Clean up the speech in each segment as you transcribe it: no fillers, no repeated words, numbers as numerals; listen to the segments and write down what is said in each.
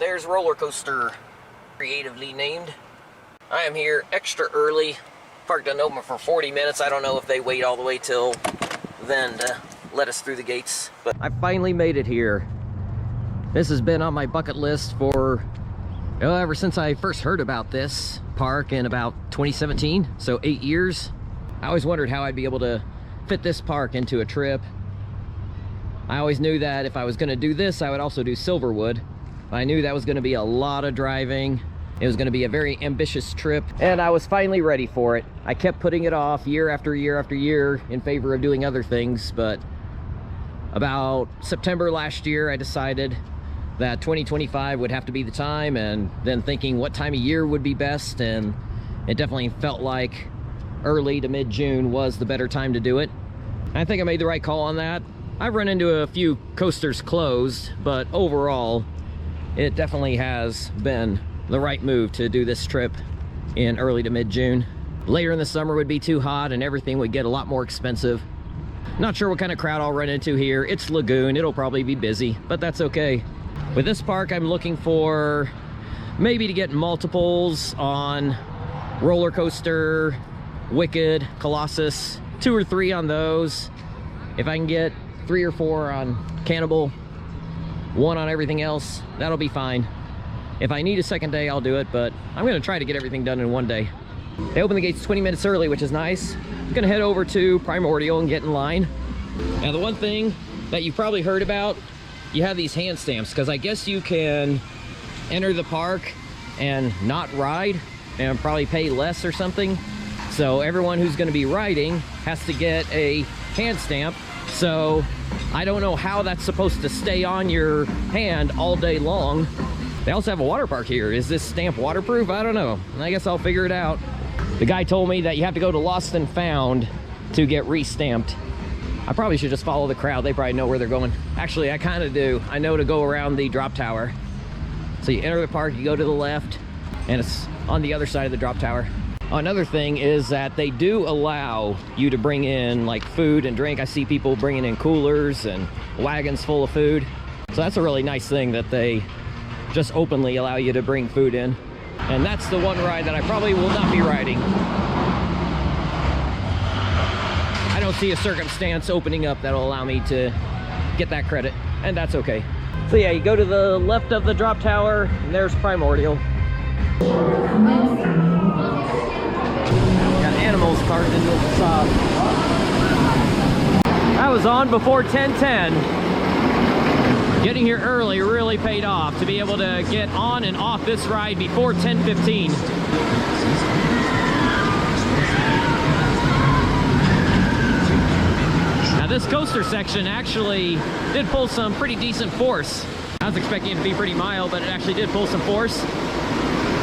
there's roller coaster, creatively named. I am here extra early. Park doesn't open for 40 minutes. I don't know if they wait all the way till then to let us through the gates. But I finally made it here. This has been on my bucket list for ever since I first heard about this park in about 2017, so 8 years. I always wondered how I'd be able to fit this park into a trip. I always knew that if I was going to do this, I would also do Silverwood. I knew that was going to be a lot of driving. It was going to be a very ambitious trip, and I was finally ready for it. I kept putting it off year after year after year in favor of doing other things, but about September last year, I decided that 2025 would have to be the time, and then thinking what time of year would be best, and it definitely felt like early to mid-June was the better time to do it. I think I made the right call on that. I've run into a few coasters closed, but overall, it definitely has been the right move to do this trip in early to mid-June. Later in the summer would be too hot and everything would get a lot more expensive. Not sure what kind of crowd I'll run into here. It's Lagoon, it'll probably be busy, but that's okay. With this park, I'm looking for maybe to get multiples on Roller Coaster, Wicked, Colossus, 2 or 3 on those. If I can get 3 or 4 on Cannibal, 1 on everything else, that'll be fine. If I need a second day, I'll do it, but I'm gonna try to get everything done in one day. They open the gates 20 minutes early, which is nice. I'm gonna head over to Primordial and get in line. Now, the one thing that you've probably heard about, you have these hand stamps, because I guess you can enter the park and not ride and probably pay less or something. So everyone who's gonna be riding has to get a hand stamp. So I don't know how that's supposed to stay on your hand all day long. They also have a water park here. Is this stamp waterproof? I don't know. I guess I'll figure it out. The guy told me that you have to go to Lost and Found to get re-stamped. I probably should just follow the crowd. They probably know where they're going. Actually, I kind of do. I know to go around the drop tower. So you enter the park, you go to the left, and it's on the other side of the drop tower. Another thing is that they do allow you to bring in like food and drink. I see people bringing in coolers and wagons full of food. So that's a really nice thing that they just openly allow you to bring food in. And that's the one ride that I probably will not be riding. I don't see a circumstance opening up that'll allow me to get that credit, and that's okay. So yeah, you go to the left of the drop tower, and there's Primordial. Got animals carved into the facade. I was on before 10:10. Getting here early really paid off to be able to get on and off this ride before 10:15. Now this coaster section actually did pull some pretty decent force. I was expecting it to be pretty mild, but it actually did pull some force.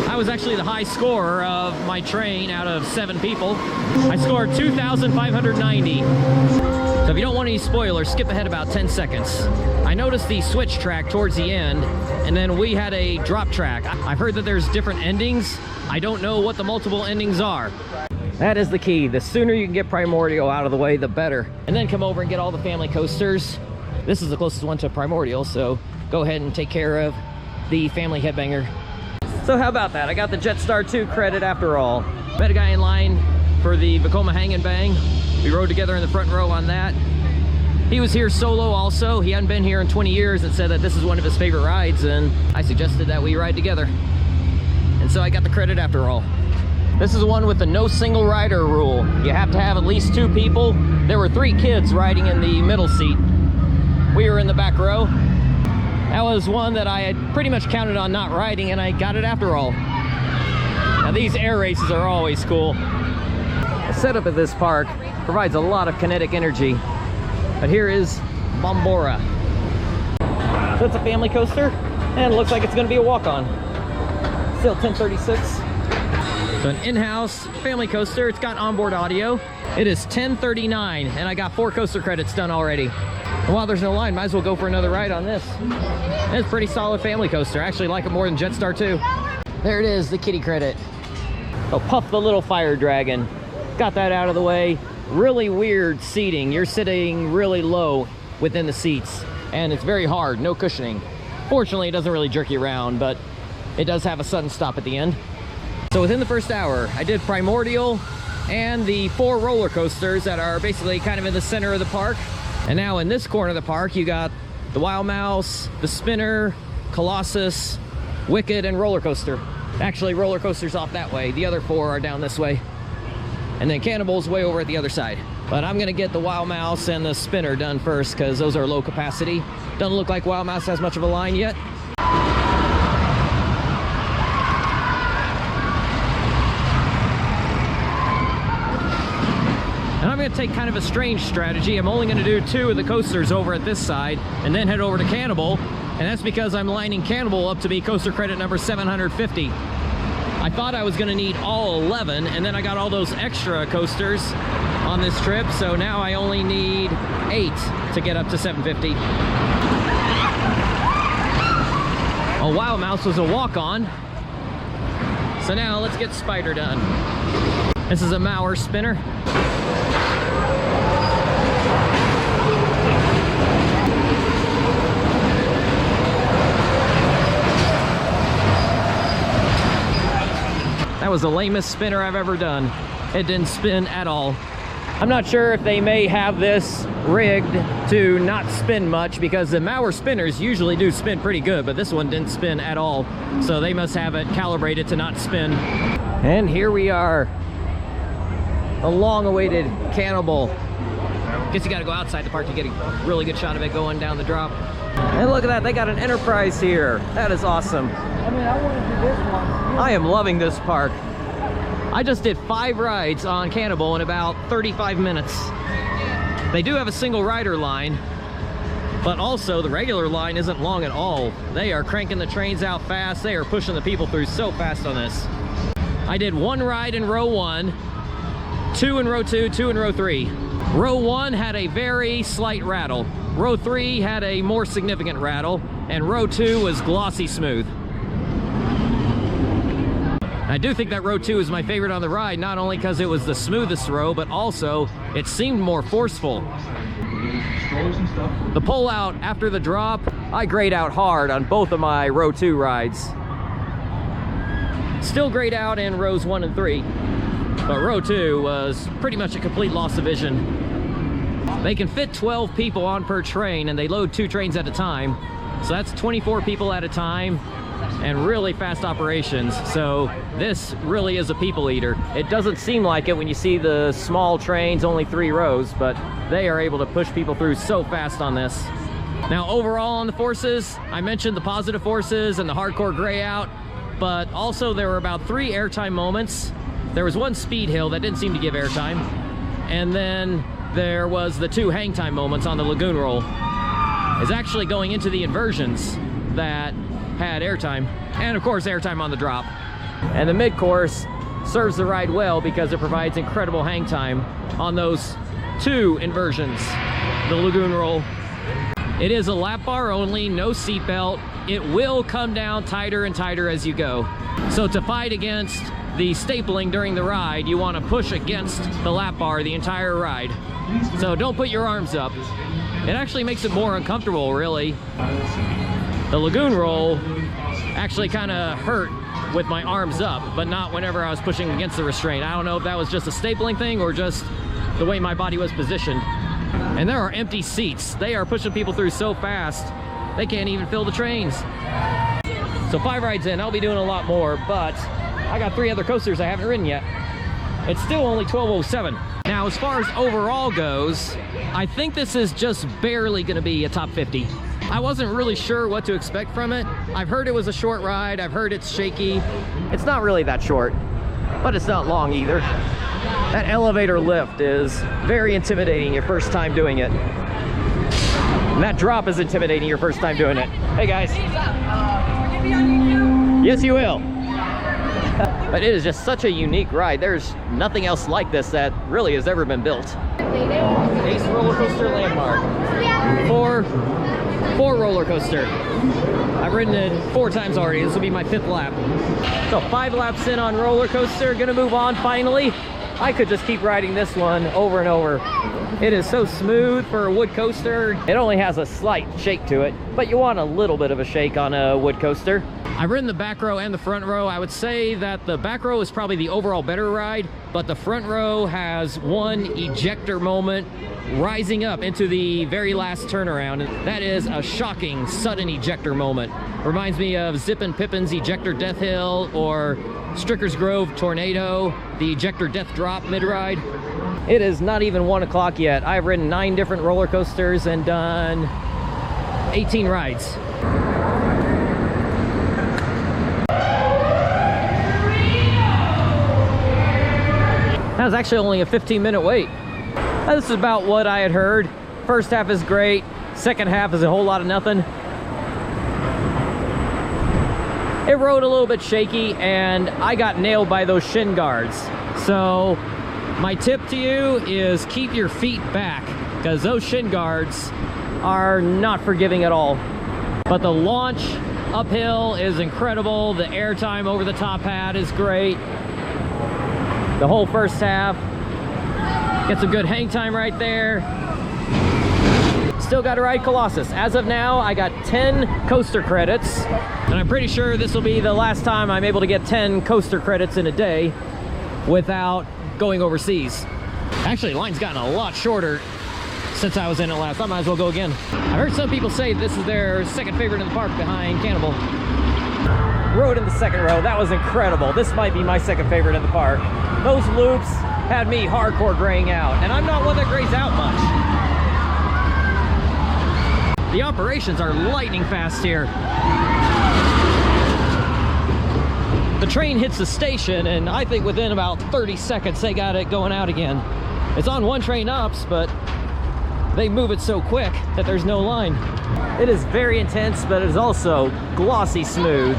I was actually the high scorer of my train out of 7 people. I scored 2,590. So if you don't want any spoilers, skip ahead about 10 seconds. I noticed the switch track towards the end, and then we had a drop track. I've heard that there's different endings. I don't know what the multiple endings are. That is the key. The sooner you can get Primordial out of the way, the better. And then come over and get all the family coasters. This is the closest one to Primordial, so go ahead and take care of the family headbanger. So how about that? I got the Jet Star 2 credit after all. Met a guy in line for the Vekoma Hang and Bang. We rode together in the front row on that. He was here solo also. He hadn't been here in 20 years and said that this is one of his favorite rides, and I suggested that we ride together. And so I got the credit after all. This is the one with the no single rider rule. You have to have at least 2 people. There were 3 kids riding in the middle seat. We were in the back row. That was one that I had pretty much counted on not riding, and I got it after all. Now these air races are always cool. The setup of this park provides a lot of kinetic energy. But here is Bombora. So it's a family coaster, and it looks like it's gonna be a walk-on. Still 1036. So an in-house family coaster. It's got onboard audio. It is 10:39, and I got 4 coaster credits done already. And while there's no line, might as well go for another ride on this. It's a pretty solid family coaster. I actually like it more than Jet Star 2. There it is, the kitty credit. Oh, Puff the Little Fire Dragon. Got that out of the way. Really weird seating. You're sitting really low within the seats, and it's very hard, no cushioning. Fortunately, it doesn't really jerk you around, but it does have a sudden stop at the end. So within the first hour, I did Primordial and the 4 roller coasters that are basically kind of in the center of the park. And now in this corner of the park, you got the Wild Mouse, the Spinner, Colossus, Wicked, and Roller Coaster. Actually, Roller Coaster's off that way. The other 4 are down this way. And then Cannibal's way over at the other side. But I'm gonna get the Wild Mouse and the Spinner done first because those are low capacity. Doesn't look like Wild Mouse has much of a line yet. And I'm gonna take kind of a strange strategy. I'm only gonna do 2 of the coasters over at this side and then head over to Cannibal. And that's because I'm lining Cannibal up to be coaster credit number 750. I thought I was gonna need all 11, and then I got all those extra coasters on this trip, so now I only need 8 to get up to 750. A Wild Mouse was a walk-on. So now let's get Spider done. This is a Mauer spinner. That was the lamest spinner I've ever done. It didn't spin at all. I'm not sure if they may have this rigged to not spin much because the Mauer spinners usually do spin pretty good, but this one didn't spin at all. So they must have it calibrated to not spin. And here we are. A long-awaited Cannibal. Guess you gotta go outside the park to get a really good shot of it going down the drop. And look at that, they got an Enterprise here. That is awesome. I mean, I want to do this one. I am loving this park. I just did 5 rides on Cannibal in about 35 minutes. They do have a single rider line, but also the regular line isn't long at all. They are cranking the trains out fast. They are pushing the people through so fast on this. I did 1 ride in row 1, 2 in row 2, 2 in row 3. Row 1 had a very slight rattle. Row 3 had a more significant rattle, and row 2 was glossy smooth. I do think that row 2 is my favorite on the ride, not only because it was the smoothest row, but also it seemed more forceful. The pull out after the drop, I grayed out hard on both of my row 2 rides. Still grayed out in rows 1 and 3, but row 2 was pretty much a complete loss of vision. They can fit 12 people on per train, and they load 2 trains at a time, so that's 24 people at a time. And really fast operations, so this really is a people eater. It doesn't seem like it when you see the small trains, only 3 rows, but they are able to push people through so fast on this. Now overall on the forces, I mentioned the positive forces and the hardcore gray out, but also there were about 3 airtime moments. There was 1 speed hill that didn't seem to give airtime, and then there was the 2 hangtime moments on the Lagoon roll. It's actually going into the inversions that had airtime, and of course airtime on the drop. And the mid-course serves the ride well because it provides incredible hang time on those 2 inversions. The Lagoon roll. It is a lap bar only, no seatbelt. It will come down tighter and tighter as you go. So to fight against the stapling during the ride, you want to push against the lap bar the entire ride. So don't put your arms up. It actually makes it more uncomfortable, really. The Lagoon roll actually kind of hurt with my arms up, but not whenever I was pushing against the restraint. I don't know if that was just a stapling thing or just the way my body was positioned. And there are empty seats. They are pushing people through so fast, they can't even fill the trains. So 5 rides in, I'll be doing a lot more, but I got 3 other coasters I haven't ridden yet. It's still only 12:07. Now, as far as overall goes, I think this is just barely gonna be a top 50. I wasn't really sure what to expect from it. I've heard it was a short ride. I've heard it's shaky. It's not really that short, but it's not long either. That elevator lift is very intimidating your first time doing it. And that drop is intimidating your first time doing it. Hey guys. Yes, you will. But it is just such a unique ride. There's nothing else like this that really has ever been built. Ace roller coaster landmark. 4 roller coaster. I've ridden it 4 times already. This will be my 5th lap. So 5 laps in on roller coaster. Gonna move on finally. I could just keep riding this one over and over. It is so smooth for a wood coaster. It only has a slight shake to it. but you want a little bit of a shake on a wood coaster. I've ridden the back row and the front row. I would say that the back row is probably the overall better ride, but the front row has one ejector moment rising up into the very last turnaround. That is a shocking sudden ejector moment. Reminds me of Zippin' Pippin's ejector death hill or Stricker's Grove Tornado, the ejector death drop mid-ride. It is not even 1 o'clock yet. I've ridden 9 different roller coasters and done 18 rides. That was actually only a 15-minute wait. This is about what I had heard. First half is great, second half is a whole lot of nothing. It rode a little bit shaky and I got nailed by those shin guards. So my tip to you is keep your feet back because those shin guards are not forgiving at all. But the launch uphill is incredible. The airtime over the top hat is great. The whole first half. Gets a good hang time right there. Still got to ride Colossus. As of now, I got 10 coaster credits. And I'm pretty sure this will be the last time I'm able to get 10 coaster credits in a day without going overseas. Actually, the line's gotten a lot shorter since I was in it last. I might as well go again. I heard some people say this is their second favorite in the park behind Cannibal. Rode in the second row. That was incredible. This might be my second favorite in the park. Those loops had me hardcore graying out, and I'm not one that grays out much. The operations are lightning fast here. The train hits the station, and I think within about 30 seconds they got it going out again. It's on one train ups, but they move it so quick that there's no line. It is very intense, but it is also glossy smooth.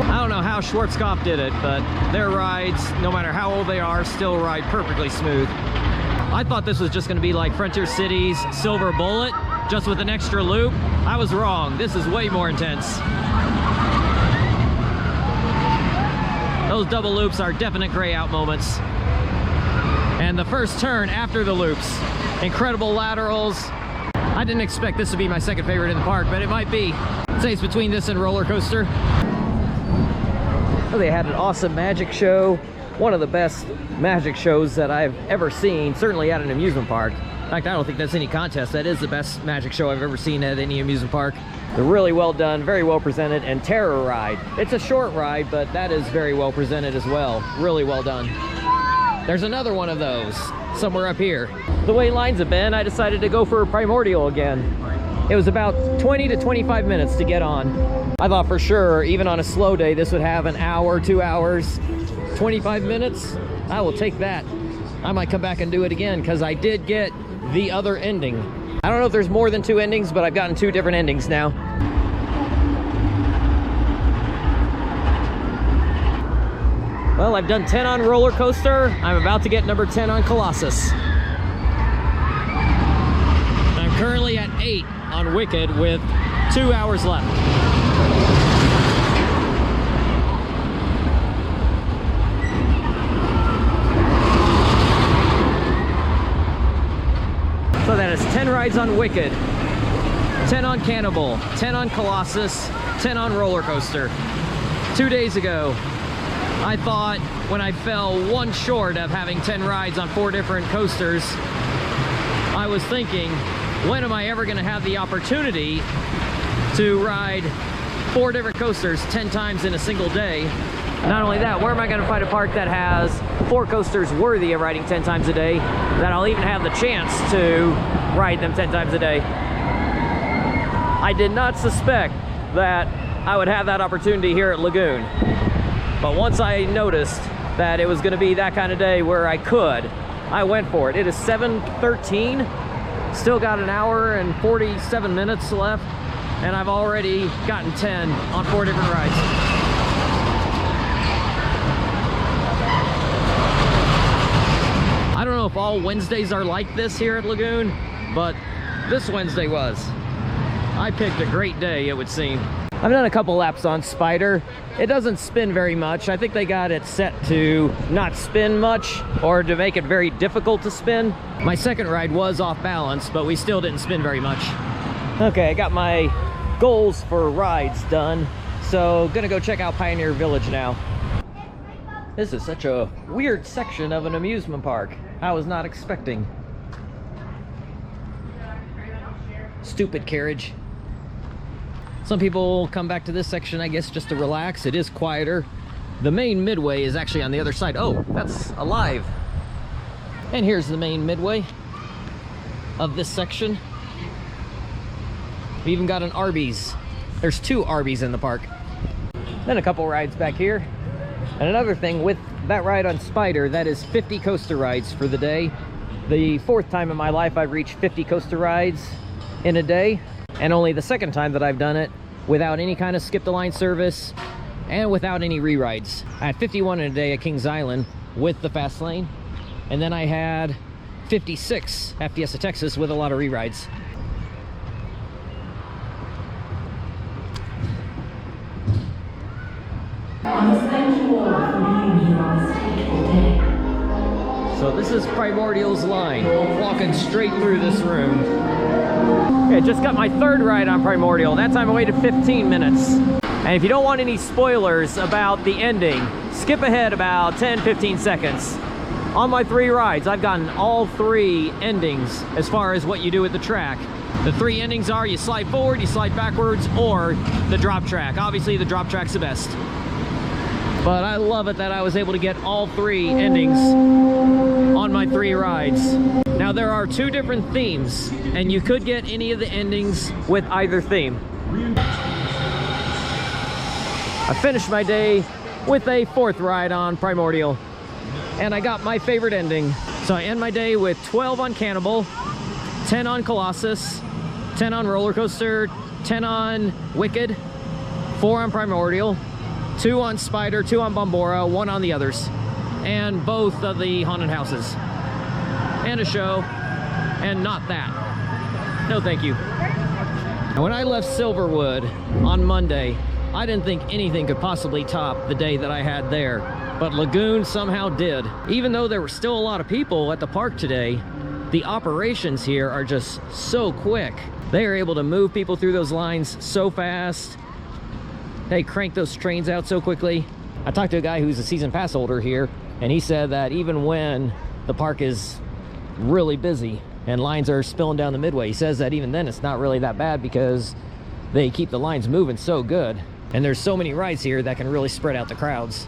I don't know how Schwarzkopf did it, but their rides, no matter how old they are, still ride perfectly smooth. I thought this was just going to be like Frontier City's Silver Bullet, just with an extra loop. I was wrong. This is way more intense. Those double loops are definite gray out moments. And the first turn after the loops, incredible laterals. I didn't expect this to be my second favorite in the park, but it might be. I'd say it's between this and roller coaster. Well, they had an awesome magic show. One of the best magic shows that I've ever seen, certainly at an amusement park. In fact, I don't think that's any contest. That is the best magic show I've ever seen at any amusement park. They're really well done, very well presented, and Terror Ride. It's a short ride, but that is very well presented as well. Really well done. There's another one of those somewhere up here. The way lines have been, I decided to go for Primordial again. It was about 20 to 25 minutes to get on. I thought for sure, even on a slow day, this would have an hour, 2 hours, 25 minutes. I will take that. I might come back and do it again because I did get the other ending. I don't know if there's more than 2 endings, but I've gotten 2 different endings now. Well, I've done 10 on roller coaster. I'm about to get number 10 on Colossus. I'm currently at 8 on Wicked with 2 hours left. So that is 10 rides on Wicked, 10 on Cannibal, 10 on Colossus, 10 on roller coaster. 2 days ago, I thought when I fell one short of having 10 rides on 4 different coasters, I was thinking, when am I ever going to have the opportunity to ride 4 different coasters 10 times in a single day? Not only that, where am I going to find a park that has 4 coasters worthy of riding 10 times a day, that I'll even have the chance to ride them 10 times a day? I did not suspect that I would have that opportunity here at Lagoon. But once I noticed that it was going to be that kind of day where I could, I went for it. It is 7:13, still got an hour and 47 minutes left, and I've already gotten 10 on 4 different rides. I don't know if all Wednesdays are like this here at Lagoon, but this Wednesday was. I picked a great day, it would seem. I've done a couple laps on Spider. It doesn't spin very much. I think they got it set to not spin much or to make it very difficult to spin. My second ride was off balance, but we still didn't spin very much. Okay, I got my goals for rides done. So gonna go check out Pioneer Village now. This is such a weird section of an amusement park. I was not expecting. Stupid carriage. Some people come back to this section, I guess, just to relax. It is quieter. The main midway is actually on the other side. Oh, that's alive. And here's the main midway of this section. We even got an Arby's. There's 2 Arby's in the park. Then a couple rides back here. And another thing with that ride on Spider, that is 50 coaster rides for the day. The 4th time in my life I've reached 50 coaster rides in a day, and only the 2nd time that I've done it without any kind of skip-the-line service and without any re-rides. I had 51 in a day at Kings Island with the fast lane, and then I had 56 at Fiesta Texas with a lot of re-rides. So this is Primordial's line, walking straight through this room. Okay, just got my 3rd ride on Primordial. That time I waited 15 minutes. And if you don't want any spoilers about the ending, skip ahead about 10-15 seconds. On my 3 rides, I've gotten all 3 endings as far as what you do at the track. The 3 endings are you slide forward, you slide backwards, or the drop track. Obviously the drop track's the best. But I love it that I was able to get all 3 endings on my 3 rides. Now there are 2 different themes, and you could get any of the endings with either theme. I finished my day with a 4th ride on Primordial, and I got my favorite ending. So I end my day with 12 on Cannibal, 10 on Colossus, 10 on Roller Coaster, 10 on Wicked, 4 on Primordial, 2 on Spider, 2 on Bombora, 1 on the others, and both of the haunted houses, and a show, and not that. No thank you. When I left Silverwood on Monday, I didn't think anything could possibly top the day that I had there, but Lagoon somehow did. Even though there were still a lot of people at the park today, the operations here are just so quick. They are able to move people through those lines so fast. They crank those trains out so quickly. I talked to a guy who's a season pass holder here, and he said that even when the park is really busy and lines are spilling down the midway, he says that even then it's not really that bad because they keep the lines moving so good. And there's so many rides here that can really spread out the crowds.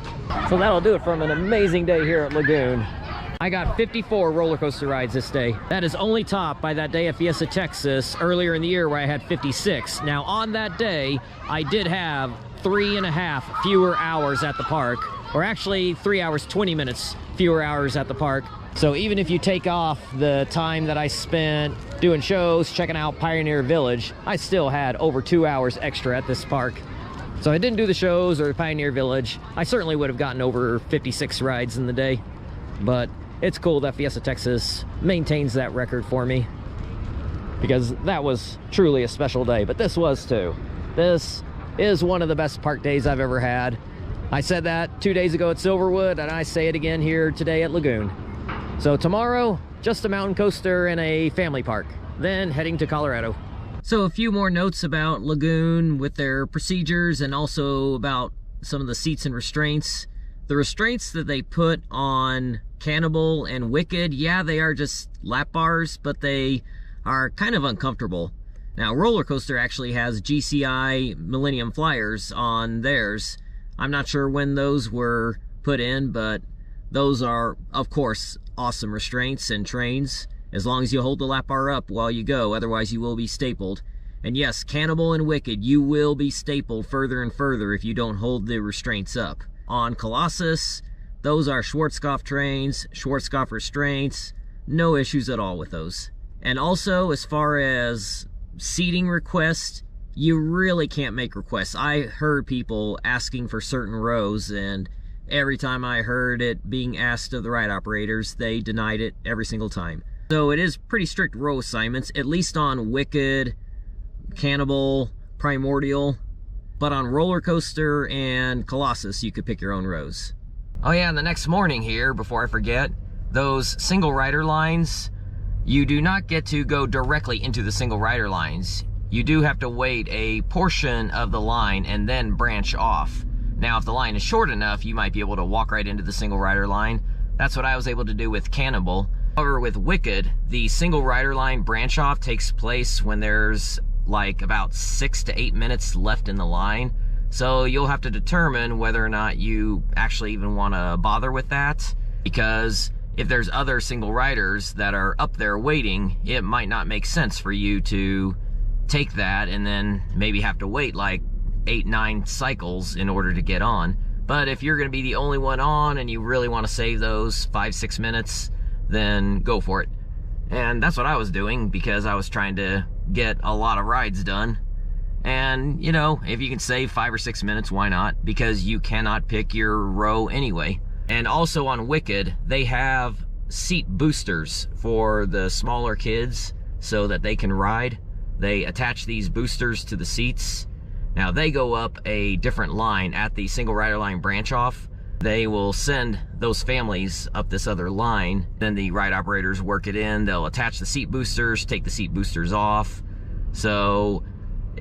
So that'll do it from an amazing day here at Lagoon. I got 54 roller coaster rides this day. That is only topped by that day at Fiesta Texas earlier in the year where I had 56. Now on that day, I did have 3.5 fewer hours at the park, or actually 3 hours, 20 minutes fewer hours at the park. So even if you take off the time that I spent doing shows, checking out Pioneer Village, I still had over 2 hours extra at this park. So I didn't do the shows or Pioneer Village, I certainly would have gotten over 56 rides in the day. But it's cool that Fiesta Texas maintains that record for me, because that was truly a special day, but this was too. This is one of the best park days I've ever had. I said that 2 days ago at Silverwood, and I say it again here today at Lagoon. So tomorrow, just a mountain coaster and a family park, then heading to Colorado. So a few more notes about Lagoon with their procedures, and also about some of the seats and restraints. The restraints that they put on Cannibal and Wicked, yeah, they are just lap bars, but they are kind of uncomfortable. Now, Roller Coaster actually has GCI Millennium Flyers on theirs. I'm not sure when those were put in, but those are, of course, awesome restraints and trains, as long as you hold the lap bar up while you go, otherwise you will be stapled. And yes, Cannibal and Wicked, you will be stapled further and further if you don't hold the restraints up. On Colossus, those are Schwarzkopf trains, Schwarzkopf restraints, no issues at all with those. And also, as far as seating requests, you really can't make requests. I heard people asking for certain rows, and every time I heard it being asked of the ride operators, they denied it every single time. So it is pretty strict row assignments, at least on Wicked, Cannibal, Primordial. But on Roller Coaster and Colossus, you could pick your own rows. Oh yeah, and the next morning here, before I forget, those single rider lines, you do not get to go directly into the single rider lines. you do have to wait a portion of the line and then branch off. Now, if the line is short enough, you might be able to walk right into the single rider line. That's what I was able to do with Cannibal. However, with Wicked, the single rider line branch off takes place when there's like about 6 to 8 minutes left in the line. So you'll have to determine whether or not you actually even want to bother with that, because if there's other single riders that are up there waiting, it might not make sense for you to take that and then maybe have to wait like 8-9 cycles in order to get on. But if you're going to be the only one on and you really want to save those 5-6 minutes, then go for it. And that's what I was doing, because I was trying to get a lot of rides done. And, you know, if you can save 5 or 6 minutes, why not? Because you cannot pick your row anyway. And also on Wicked, they have seat boosters for the smaller kids so that they can ride. They attach these boosters to the seats. Now, they go up a different line at the single rider line branch off. They will send those families up this other line. Then the ride operators work it in. They'll attach the seat boosters, take the seat boosters off. So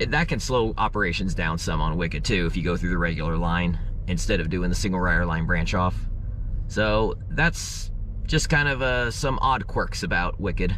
that can slow operations down some on Wicked too, if you go through the regular line instead of doing the single rider line branch off. So that's just kind of some odd quirks about Wicked.